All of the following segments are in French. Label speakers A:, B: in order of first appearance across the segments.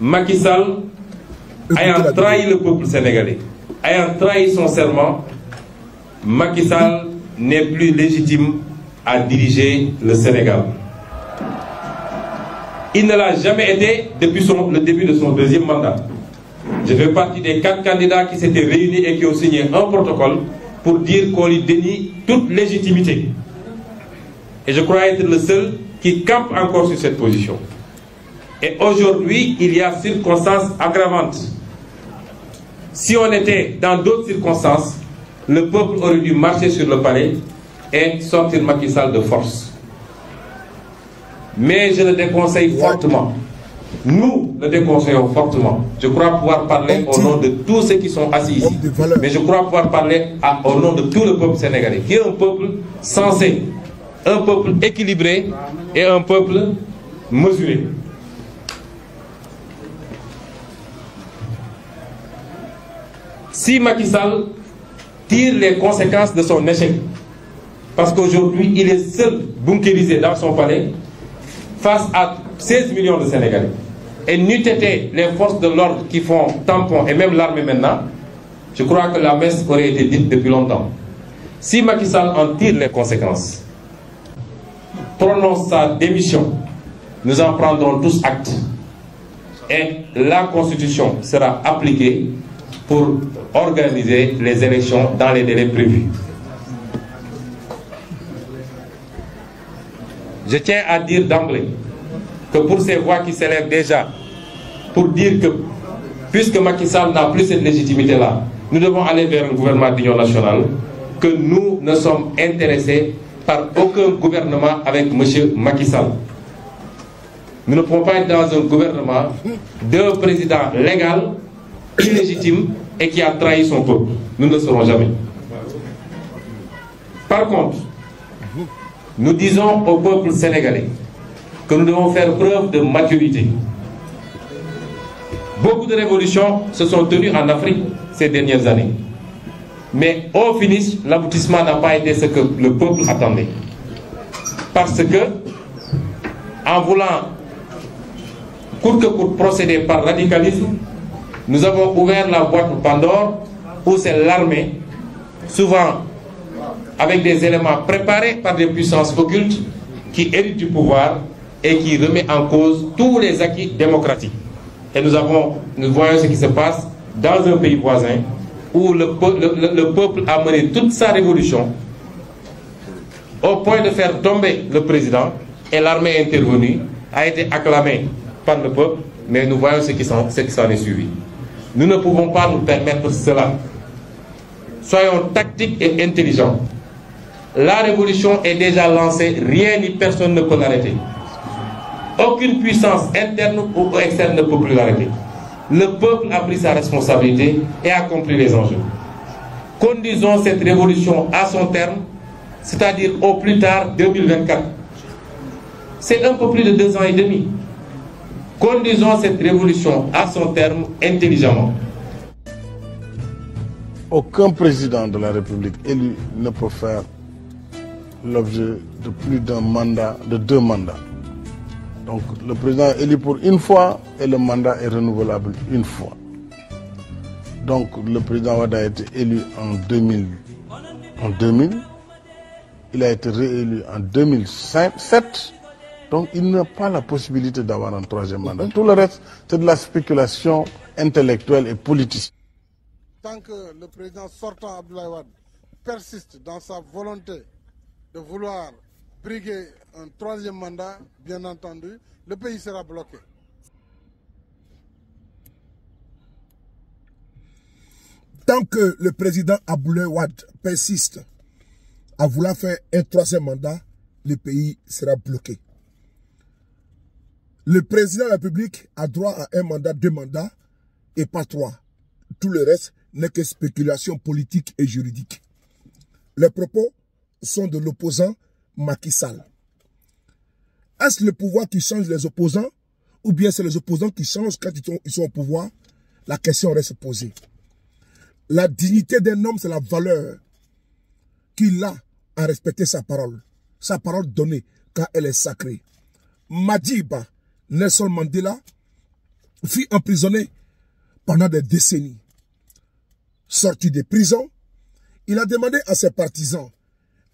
A: Macky Sall, ayant trahi le peuple sénégalais, ayant trahi son serment, Macky Sall n'est plus légitime à diriger le Sénégal. Il ne l'a jamais été depuis le début de son deuxième mandat. Je fais partie des 4 candidats qui s'étaient réunis et qui ont signé un protocole pour dire qu'on lui dénie toute légitimité. Et je crois être le seul qui campe encore sur cette position. Et aujourd'hui, il y a circonstances aggravantes. Si on était dans d'autres circonstances, le peuple aurait dû marcher sur le palais et sortir Macky Sall de force. Mais je le déconseille fortement. Nous le déconseillons fortement. Je crois pouvoir parler au nom de tous ceux qui sont assis ici. Mais je crois pouvoir parler au nom de tout le peuple sénégalais, qui est un peuple sensé, un peuple équilibré et un peuple mesuré. Si Macky Sall tire les conséquences de son échec, parce qu'aujourd'hui il est seul bunkérisé dans son palais face à 16 millions de Sénégalais, et n'eût été les forces de l'ordre qui font tampon, et même l'armée maintenant, je crois que la messe aurait été dite depuis longtemps. Si Macky Sall en tire les conséquences, prononce sa démission, nous en prendrons tous acte, et la Constitution sera appliquée pour organiser les élections dans les délais prévus. Je tiens à dire d'emblée que pour ces voix qui s'élèvent déjà, pour dire que, puisque Macky Sall n'a plus cette légitimité-là, nous devons aller vers un gouvernement d'union nationale, que nous ne sommes intéressés par aucun gouvernement avec M. Macky Sall. Nous ne pouvons pas être dans un gouvernement d'un président légal, illégitime et qui a trahi son peuple. Nous ne le serons jamais. Par contre, nous disons au peuple sénégalais que nous devons faire preuve de maturité. Beaucoup de révolutions se sont tenues en Afrique ces dernières années. Mais au finish, l'aboutissement n'a pas été ce que le peuple attendait. Parce que, en voulant coûte que coûte procéder par radicalisme, nous avons ouvert la boîte de Pandore où c'est l'armée, souvent avec des éléments préparés par des puissances occultes, qui héritent du pouvoir et qui remet en cause tous les acquis démocratiques. Et nous voyons ce qui se passe dans un pays voisin où le peuple a mené toute sa révolution au point de faire tomber le président, et l'armée est intervenue, a été acclamée par le peuple, mais nous voyons ce qui s'en est suivi. Nous ne pouvons pas nous permettre cela. Soyons tactiques et intelligents. La révolution est déjà lancée, rien ni personne ne peut l'arrêter. Aucune puissance interne ou externe ne peut plus l'arrêter. Le peuple a pris sa responsabilité et a compris les enjeux. Conduisons cette révolution à son terme, c'est-à-dire au plus tard 2024. C'est un peu plus de 2 ans et demi. Conduisons cette révolution à son terme intelligemment.
B: Aucun président de la République élu ne peut faire l'objet de plus d'un mandat, de 2 mandats. Donc le président est élu pour une fois et le mandat est renouvelable une fois. Donc le président Wade a été élu en 2000. Il a été réélu en 2007. Donc il n'a pas la possibilité d'avoir un 3e mandat. Tout le reste, c'est de la spéculation intellectuelle et politique.
C: Tant que le président sortant Abdoulaye Wade persiste dans sa volonté de vouloir briguer un 3e mandat, bien entendu, le pays sera bloqué.
D: Tant que le président Abdoulaye Wade persiste à vouloir faire un 3e mandat, le pays sera bloqué. Le président de la République a droit à un mandat, 2 mandats et pas 3. Tout le reste n'est que spéculation politique et juridique. Les propos sont de l'opposant Macky Sall. Est-ce le pouvoir qui change les opposants ou bien c'est les opposants qui changent quand ils sont au pouvoir? La question reste posée. La dignité d'un homme, c'est la valeur qu'il a à respecter sa parole donnée quand elle est sacrée. Madiba, Nelson Mandela fut emprisonné pendant des décennies. Sorti de prison, il a demandé à ses partisans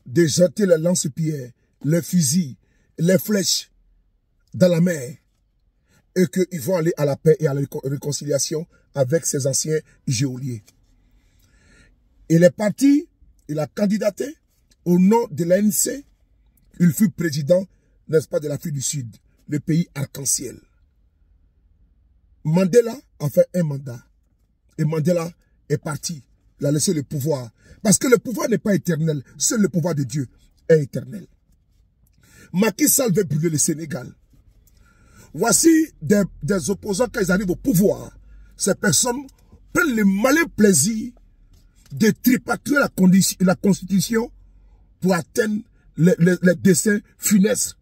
D: de jeter les lance-pierres, les fusils, les flèches dans la mer et qu'ils vont aller à la paix et à la réconciliation avec ses anciens geôliers. Il est parti, il a candidaté au nom de l'ANC. Il fut président, n'est-ce pas, de l'Afrique du Sud, le pays arc-en-ciel. Mandela a fait un mandat. Et Mandela est parti. Il a laissé le pouvoir. Parce que le pouvoir n'est pas éternel. Seul le pouvoir de Dieu est éternel. Macky Sall veut brûler le Sénégal. Voici des opposants quand ils arrivent au pouvoir. Ces personnes prennent le malin plaisir de tripatouiller la Constitution pour atteindre les desseins funestes.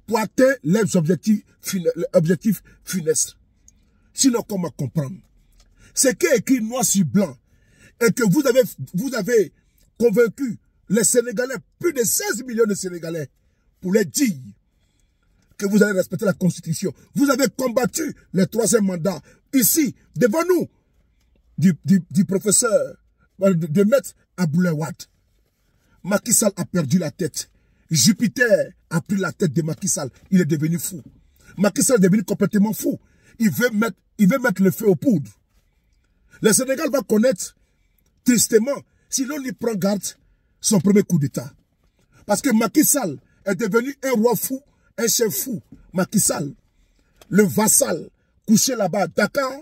D: Pour atteindre leurs objectifs funestes. Sinon, comment comprendre? C'est qui est écrit noir sur blanc et que vous avez convaincu les Sénégalais, plus de 16 millions de Sénégalais, pour les dire que vous allez respecter la Constitution. Vous avez combattu le 3e mandat ici, devant nous, du professeur, de maître Abdoulaye Wade. Macky Sall a perdu la tête. Jupiter a pris la tête de Macky Sall. Il est devenu fou. Macky Sall est devenu complètement fou. Il veut mettre le feu aux poudres. Le Sénégal va connaître tristement, si l'on y prend garde, son premier coup d'État. Parce que Macky Sall est devenu un roi fou, un chef fou. Macky Sall, le vassal, couché là-bas à Dakar,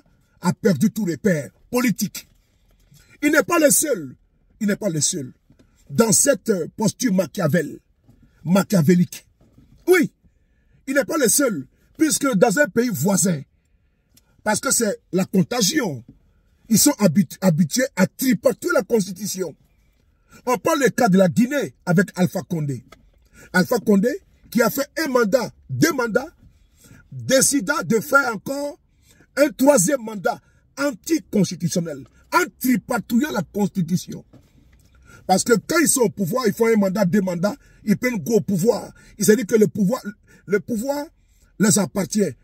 D: a perdu tous les repères politiques. Il n'est pas le seul. Il n'est pas le seul. Dans cette posture machiavélique. Oui, il n'est pas le seul. Puisque dans un pays voisin, parce que c'est la contagion, ils sont habitués à tripatouiller la Constitution. On parle le cas de la Guinée avec Alpha Condé. Alpha Condé, qui a fait un mandat, 2 mandats, décida de faire encore un 3e mandat anticonstitutionnel, en tripatouillant la Constitution. Parce que quand ils sont au pouvoir, ils font un mandat, 2 mandats, ils prennent go au pouvoir. Ils se disent que le pouvoir les appartient.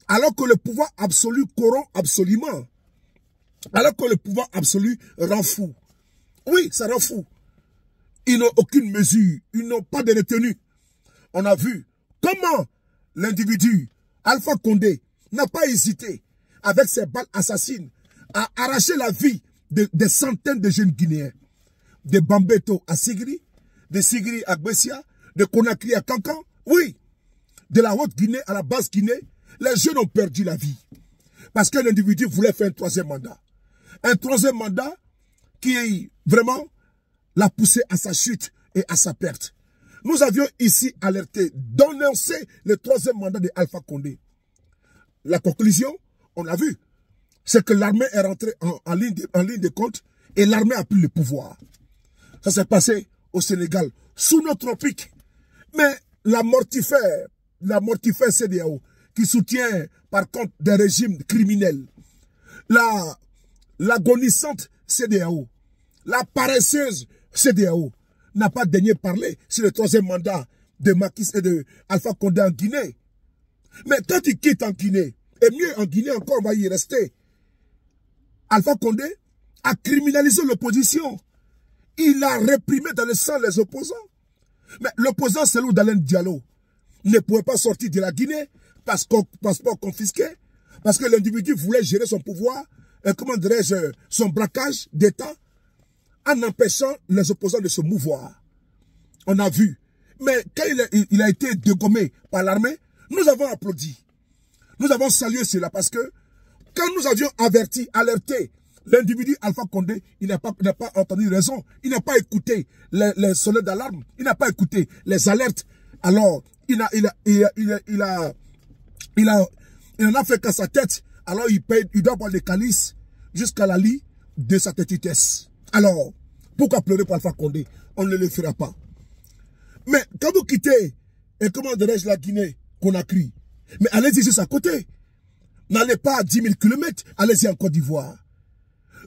D: Alors que le pouvoir absolu corrompt absolument. Alors que le pouvoir absolu rend fou. Oui, ça rend fou. Ils n'ont aucune mesure. Ils n'ont pas de retenue. On a vu comment l'individu, Alpha Condé, n'a pas hésité, avec ses balles assassines, à arracher la vie de centaines de jeunes Guinéens. De Bambeto à Sigri, de Sigri à Bessia, de Conakry à Cancan. Oui, de la Haute-Guinée à la Basse-Guinée, les jeunes ont perdu la vie. Parce que l'individu voulait faire un 3e mandat. Un 3e mandat qui, vraiment, l'a poussé à sa chute et à sa perte. Nous avions ici alerté d'annoncer le 3e mandat de Alpha Condé. La conclusion, on l'a vu, c'est que l'armée est rentrée en ligne de compte et l'armée a pris le pouvoir. Ça s'est passé au Sénégal, sous nos tropiques. Mais la mortifère CEDEAO, qui soutient par contre des régimes criminels, l'agonissante CEDEAO, la paresseuse CEDEAO, n'a pas daigné parler sur le 3e mandat de Macky et de Alpha Condé en Guinée. Mais quand il quitte en Guinée, et mieux en Guinée encore, on va y rester, Alpha Condé a criminalisé l'opposition. Il a réprimé dans le sang les opposants. Mais l'opposant Cellou Dalein Diallo ne pouvait pas sortir de la Guinée, passeport confisqué, parce que l'individu voulait gérer son pouvoir, comment dirais-je, son braquage d'État, en empêchant les opposants de se mouvoir. On a vu. Mais quand il a été dégommé par l'armée, nous avons applaudi. Nous avons salué cela parce que quand nous avions alerté l'individu Alpha Condé, il n'a pas entendu raison. Il n'a pas écouté les sonnettes d'alarme. Il n'a pas écouté les alertes. Alors, il en a fait qu'à sa tête. Alors, il doit boire des calices jusqu'à la lie de sa têtitesse. Alors, pourquoi pleurer pour Alpha Condé? On ne le fera pas. Mais quand vous quittez, et comment dirais-je la Guinée, Conakry, mais allez-y juste à côté. N'allez pas à 10 000 km, allez-y en Côte d'Ivoire.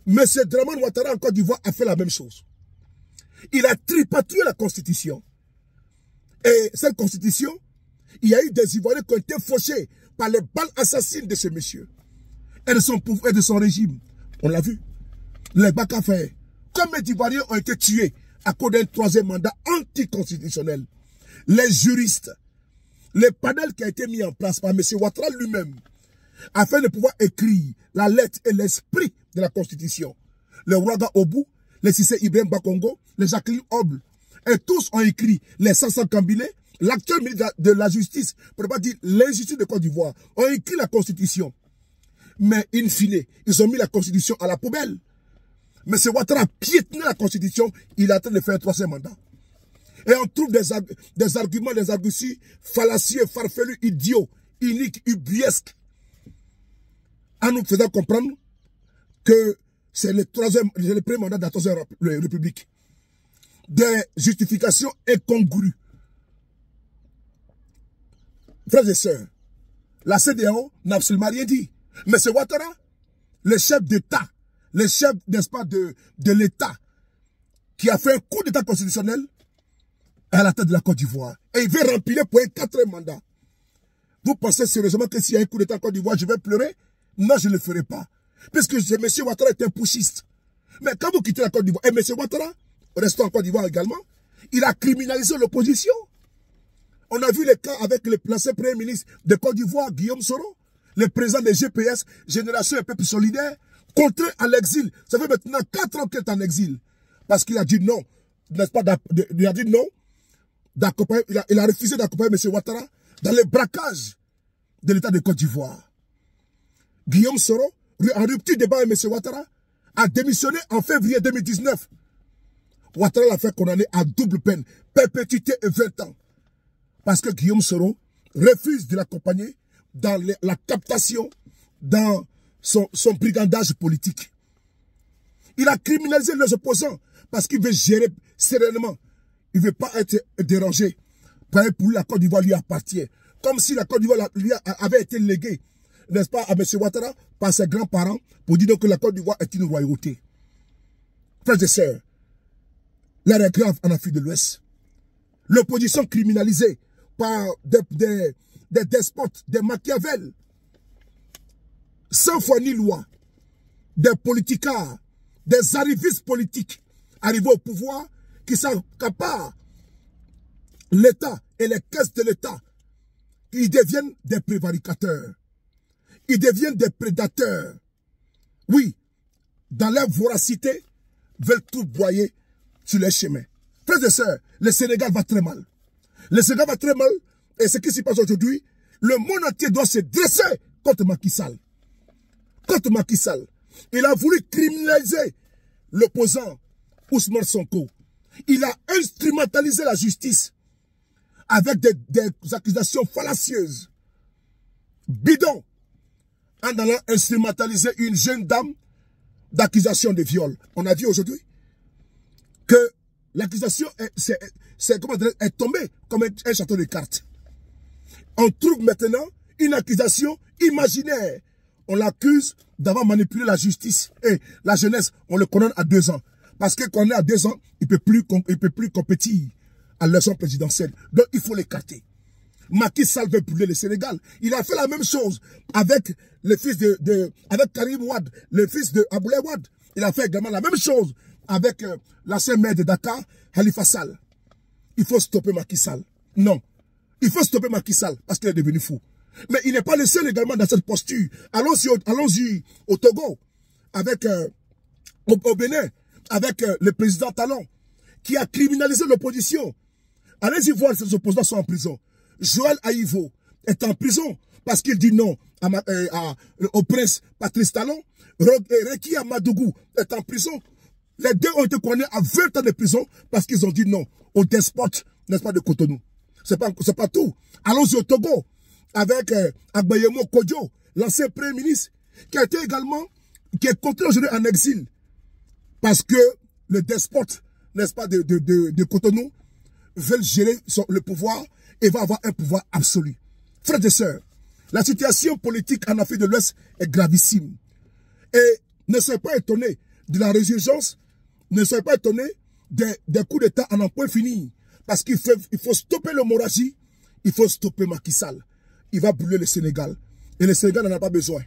D: M. Dramane Ouattara en Côte d'Ivoire a fait la même chose. Il a tripatouillé la Constitution. Et cette Constitution, il y a eu des Ivoiriens qui ont été fauchés par les balles assassines de ces messieurs et de son régime. On l'a vu. Les Bakafé, combien d'Ivoiriens ont été tués à cause d'un troisième mandat anticonstitutionnel? Les juristes, le panel qui a été mis en place par M. Ouattara lui-même, afin de pouvoir écrire la lettre et l'esprit de la Constitution. Le Ouaga Obou, les Cissé Ibrahim Bakongo, les Jacqueline Oble, et tous ont écrit, les Sansan Kambile, l'actuel ministre de la Justice, pour ne pas dire l'injustice de Côte d'Ivoire, ont écrit la Constitution. Mais in fine, ils ont mis la Constitution à la poubelle. Mais M. Ouattara a piétiné la Constitution, il est en train de faire un troisième mandat. Et on trouve des arguments, des arguties fallacieux, farfelus, idiots, iniques, ubuesques, en nous faisant comprendre que c'est le premier mandat de la troisième République. Des justifications incongrues. Frères et sœurs, la CEDEAO n'a absolument rien dit. Mais c'est Ouattara, le chef d'État, le chef, n'est-ce pas, de l'État, qui a fait un coup d'État constitutionnel à la tête de la Côte d'Ivoire. Et il veut remplir pour un quatrième mandat. Vous pensez sérieusement que s'il y a un coup d'État en Côte d'Ivoire, je vais pleurer? Non, je ne le ferai pas. Puisque M. Ouattara est un putschiste. Mais quand vous quittez la Côte d'Ivoire, et M. Ouattara, restant en Côte d'Ivoire également, il a criminalisé l'opposition. On a vu les cas avec l'ancien Premier ministre de Côte d'Ivoire, Guillaume Soro, le président des GPS, Génération et Peuple Solidaire, contraint à l'exil. Ça fait maintenant 4 ans qu'il est en exil. Parce qu'il a dit non, n'est-ce pas, il a dit non, il a refusé d'accompagner M. Ouattara dans le braquage de l'État de Côte d'Ivoire. Guillaume Soro, en rupture de débat avec M. Ouattara, a démissionné en février 2019. Ouattara l'a fait condamner à double peine, perpétuité et 20 ans. Parce que Guillaume Soro refuse de l'accompagner dans la captation, dans son brigandage politique. Il a criminalisé les opposants parce qu'il veut gérer sereinement. Il ne veut pas être dérangé. Pour lui, la Côte d'Ivoire lui appartient. Comme si la Côte d'Ivoire lui avait été léguée, n'est-ce pas, à M. Ouattara par ses grands-parents pour dire que la Côte d'Ivoire est une royauté. Frères et sœurs, l'heure est grave en Afrique de l'Ouest. L'opposition criminalisée par des despotes, des Machiavel, sans foi ni loi, des politicards, des arrivistes politiques arrivés au pouvoir qui s'accaparent l'État et les caisses de l'État. Ils deviennent des prévaricateurs. Ils deviennent des prédateurs. Oui, dans leur voracité, veulent tout broyer sur les chemins. Frères et sœurs, le Sénégal va très mal. Le Sénégal va très mal. Et ce qui s'y passe aujourd'hui, le monde entier doit se dresser contre Macky Sall. Contre Macky Sall. Il a voulu criminaliser l'opposant Ousmane Sonko. Il a instrumentalisé la justice avec des accusations fallacieuses, bidons, en allant instrumentaliser une jeune dame d'accusation de viol. On a vu aujourd'hui que l'accusation est tombée comme un château de cartes. On trouve maintenant une accusation imaginaire. On l'accuse d'avoir manipulé la justice et la jeunesse. On le condamne à 2 ans. Parce que quand on est à 2 ans, il ne peut plus compétir à l'élection présidentielle. Donc il faut l'écarter. Macky Sall veut brûler le Sénégal. Il a fait la même chose avec le fils avec Karim Wade, le fils de Aboulaye Wade. Il a fait également la même chose avec l'ancien maire de Dakar, Khalifa Sall. Il faut stopper Macky Sall. Non. Il faut stopper Macky Sall parce qu'il est devenu fou. Mais il n'est pas le seul également dans cette posture. Allons-y au Togo, avec au Bénin, avec le président Talon, qui a criminalisé l'opposition. Allez-y voir, ces opposants sont en prison. Joël Aïvo est en prison parce qu'il dit non au prince Patrice Talon. Reki Amadougou est en prison. Les deux ont été condamnés à 20 ans de prison parce qu'ils ont dit non au despote, n'est-ce pas, de Cotonou. C'est pas tout. Allons-y au Togo avec Agbayemo Kodjo, l'ancien premier ministre, qui est contraint aujourd'hui en exil parce que le despote, n'est-ce pas, de Cotonou veut gérer le pouvoir et va avoir un pouvoir absolu. Frères et sœurs, la situation politique en Afrique de l'Ouest est gravissime. Et ne soyez pas étonnés de la résurgence, ne soyez pas étonnés des coups d'État en un point fini. Parce qu'il faut stopper l'hémorragie, il faut stopper Macky Sall. Il va brûler le Sénégal. Et le Sénégal n'en a pas besoin.